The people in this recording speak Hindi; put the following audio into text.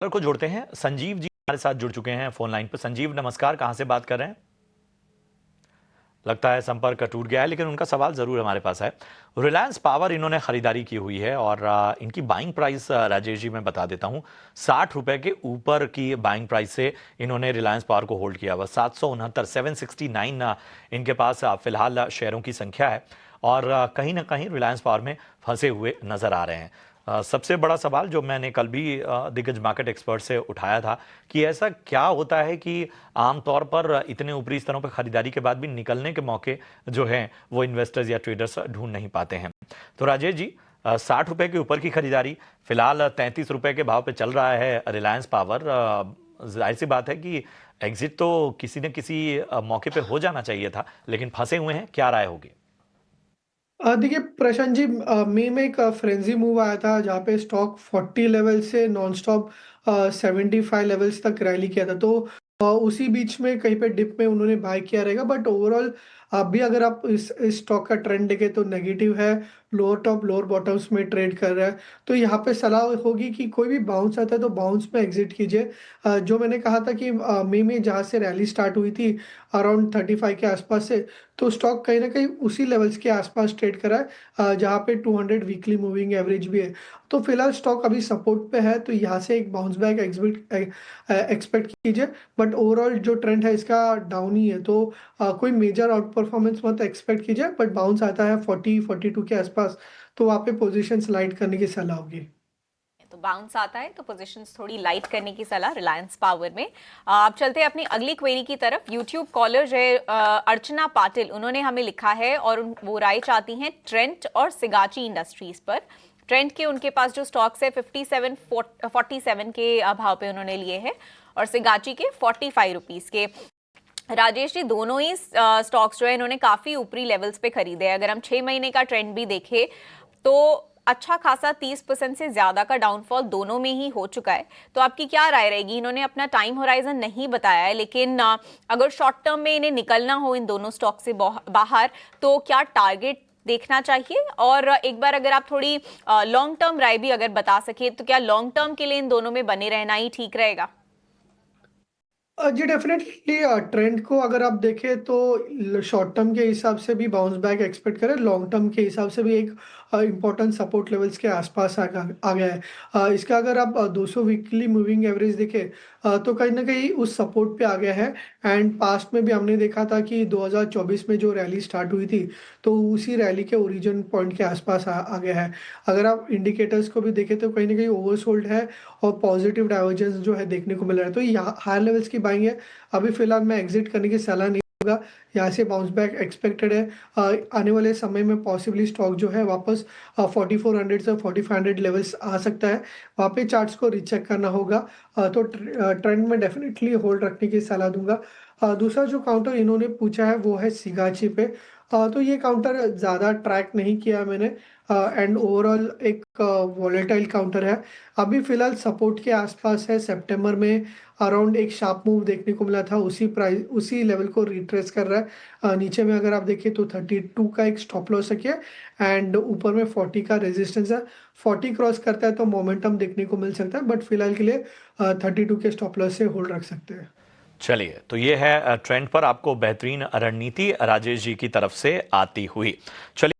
को जोड़ते हैं। संजीव जी हमारे साथ जुड़ चुके हैं फोन लाइन पर। संजीव नमस्कार, कहां से बात कर रहे हैं? लगता है संपर्क टूट गया है, लेकिन उनका सवाल जरूर हमारे पास है। रिलायंस पावर इन्होंने खरीदारी की हुई है और इनकी बाइंग प्राइस राजेश जी मैं बता देता हूं, 60 रुपए के ऊपर की बाइंग प्राइस से इन्होंने रिलायंस पावर को होल्ड किया हुआ। 769 769 इनके पास फिलहाल शेयरों की संख्या है और कहीं ना कहीं रिलायंस पावर में फंसे हुए नजर आ रहे हैं। सबसे बड़ा सवाल जो मैंने कल भी दिग्गज मार्केट एक्सपर्ट से उठाया था कि ऐसा क्या होता है कि आमतौर पर इतने ऊपरी स्तरों पर खरीदारी के बाद भी निकलने के मौके जो हैं वो इन्वेस्टर्स या ट्रेडर्स ढूंढ नहीं पाते हैं। तो राजेश जी, 60 रुपए के ऊपर की खरीदारी, फिलहाल 33 रुपए के भाव पे चल रहा है रिलायंस पावर। जाहिर सी बात है कि एग्जिट तो किसी न किसी मौके पे हो जाना चाहिए था, लेकिन फंसे हुए हैं, क्या राय होगी? देखिए प्रशांत जी, मई में एक फ्रेंजी मूव आया था जहाँ पे स्टॉक 40 लेवल से नॉन स्टॉप 75 लेवल्स तक रैली किया था। तो उसी बीच में कहीं पे डिप में उन्होंने बाय किया रहेगा, बट ओवरऑल अभी अगर आप इस स्टॉक का ट्रेंड देखें तो नेगेटिव है। लोअर टॉप लोअर बॉटम्स में ट्रेड कर रहा है। तो यहाँ पे सलाह होगी कि कोई भी बाउंस आता है तो बाउंस में एग्जिट कीजिए। जो मैंने कहा था कि मई में जहाँ से रैली स्टार्ट हुई थी अराउंड 35 के आसपास से, तो स्टॉक कहीं ना कहीं उसी लेवल्स के आसपास ट्रेड करा है, जहाँ पे 200 वीकली मूविंग एवरेज भी है। तो फिलहाल स्टॉक अभी सपोर्ट पे है, तो यहाँ से एक बाउंस बैक एक्सपेक्ट कीजिए। बट ओवरऑल जो ट्रेंड है इसका डाउन ही है, तो कोई मेजर आउट परफॉर्मेंस मत एक्सपेक्ट कीजिए। बट बाउंस आता है 40-42 के आसपास, तो वहाँ पे पोजीशन लाइट करने की सलाह होगी। तो बाउंस आता है तो पोजीशंस थोड़ी लाइट करने की सलाह रिलायंस पावर में। आप चलते हैं अपनी अगली क्वेरी की तरफ। यूट्यूब कॉलर है अर्चना पाटिल, उन्होंने हमें लिखा है और वो राय चाहती हैं ट्रेंट और सिगाची इंडस्ट्रीज पर। ट्रेंट के उनके पास जो स्टॉक्स है 47 के भाव पे उन्होंने लिए हैं और सिगाची के 45 रुपीज के। राजेश जी, दोनों ही स्टॉक्स जो है इन्होंने काफी ऊपरी लेवल्स पे खरीदे हैं। अगर हम 6 महीने का ट्रेंड भी देखें तो अच्छा खासा 30% से ज्यादा का डाउनफॉल दोनों में ही हो चुका है। तो आपकी क्या राय रहेगी? इन्होंने अपना टाइम होराइजन नहीं बताया है, लेकिन अगर शॉर्ट टर्म में इन्हें निकलना हो इन दोनों स्टॉक से बाहर, तो क्या टारगेट देखना चाहिए? और एक बार अगर आप थोड़ी लॉन्ग टर्म राय भी अगर बता सके, तो क्या लॉन्ग टर्म के लिए इन दोनों में बने रहना ही ठीक रहेगा? जी डेफिनेटली, ट्रेंड को अगर आप देखें तो शॉर्ट टर्म के हिसाब से भी बाउंस बैक एक्सपेक्ट करें, लॉन्ग टर्म के हिसाब से भी एक इंपॉर्टेंट सपोर्ट लेवल्स के आसपास आ गया है। इसका अगर आप 200 वीकली मूविंग एवरेज देखें, तो कहीं ना कहीं उस सपोर्ट पे आ गया है। एंड पास्ट में भी हमने देखा था कि 2024 में जो रैली स्टार्ट हुई थी, तो उसी रैली के ओरिजिन पॉइंट के आसपास आ गया है। अगर आप इंडिकेटर्स को भी देखें तो कहीं ना कहीं ओवरसोल्ड है और पॉजिटिव डाइवर्जेंस जो है देखने को मिल रहा है। तो यहाँ हायर लेवल्स की बाइंग है। अभी फिलहाल मैं एग्जिट करने की सलाह नहीं दूंगा। यहाँ से बाउंस बैक एक्सपेक्टेड है। आने वाले समय में पॉसिबली स्टॉक जो है वापस 4400 से 4500 लेवल्स आ सकता है। वहाँ पे चार्ट्स को रीचेक करना होगा। तो ट्रेंड में डेफिनेटली होल्ड रखने की सलाह दूंगा। दूसरा जो काउंटर इन्होंने पूछा है वो है सिगाची पे। तो ये काउंटर ज़्यादा ट्रैक नहीं किया मैंने, एंड ओवरऑल एक वॉलेटाइल काउंटर है। अभी फिलहाल सपोर्ट के आसपास है। सितंबर में अराउंड एक शार्प मूव देखने को मिला था, उसी प्राइस उसी लेवल को रिट्रेस कर रहा है। नीचे में अगर आप देखें तो 32 का एक स्टॉप लॉस है एंड ऊपर में 40 का रेजिस्टेंस है। 40 क्रॉस करता है तो मोमेंटम देखने को मिल सकता है, बट फिलहाल के लिए 32 के स्टॉप लॉस से होल्ड रख सकते हैं। चलिए, तो ये है ट्रेंड पर आपको बेहतरीन रणनीति राजेश जी की तरफ से आती हुई। चलिए।